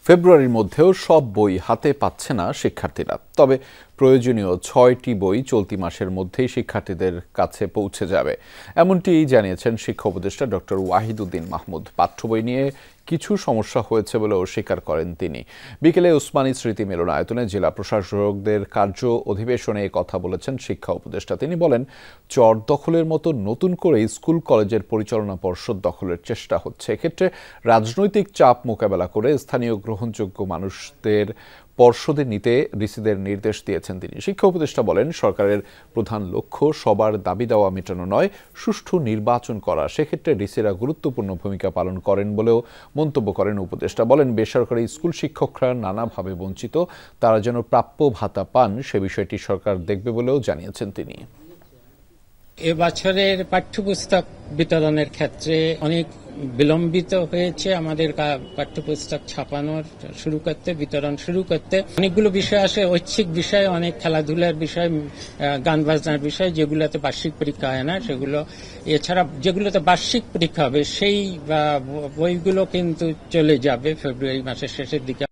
ফেব্রুয়ারির মধ্যেও সব বই হাতে পাচ্ছে না শিক্ষার্থীরা। তবে প্রয়োজনীয় ৬টি বই চলতি মাসের মধ্যেই শিক্ষার্থীদের কাছে পৌঁছে যাবে, এমনটি জানিয়েছেন শিক্ষা উপদেষ্টা ডক্টর ওয়াহিদুদ্দিন মাহমুদ। পাঠ্য বই নিয়ে কিছু সমস্যা হয়েছে বলেও স্বীকার করেন তিনি। বিকেলে উসমানী স্মৃতি মিলনায়তনে জেলা প্রশাসকদের কার্য অধিবেশনে কথা বলেছেন শিক্ষা উপদেষ্টা। তিনি বলেন, চর দখলের মতো নতুন করে স্কুল কলেজের পরিচালনা পর্ষদ দখলের চেষ্টা হচ্ছে। এক্ষেত্রে রাজনৈতিক চাপ মোকাবেলা করে স্থানীয় গ্রহণযোগ্য মানুষদের পর্ষদে নিতে ডিসিদের নির্দেশ দিয়েছেন তিনি। শিক্ষা উপদেষ্টা বলেন, সরকারের প্রধান লক্ষ্য সবার দাবি দাওয়া মেটানো নয়, সুষ্ঠু নির্বাচন করা। সেক্ষেত্রে ডিসিরা গুরুত্বপূর্ণ ভূমিকা পালন করেন বলেও মন্তব্য করেন উপদেষ্টা। বলেন, বেসরকারি স্কুল শিক্ষকরা নানাভাবে বঞ্চিত, তারা যেন প্রাপ্য ভাতা পান সে বিষয়টি সরকার দেখবে বলেও জানিয়েছেন তিনি। এবছরের পাঠ্যপুস্তক বিতরণের ক্ষেত্রে অনেক বিলম্বিত হয়েছে। আমাদের পাঠ্যপুস্তক ছাপানোর শুরু করতে, বিতরণ শুরু করতে অনেকগুলো বিষয় আসে, ঐচ্ছিক বিষয়, অনেক খেলাধুলার বিষয়, গান বাজনার বিষয়, যেগুলোতে বার্ষিক পরীক্ষা হয় না সেগুলো। এছাড়া যেগুলোতে বার্ষিক পরীক্ষা হবে সেই বইগুলো কিন্তু চলে যাবে ফেব্রুয়ারি মাসের শেষের দিকে।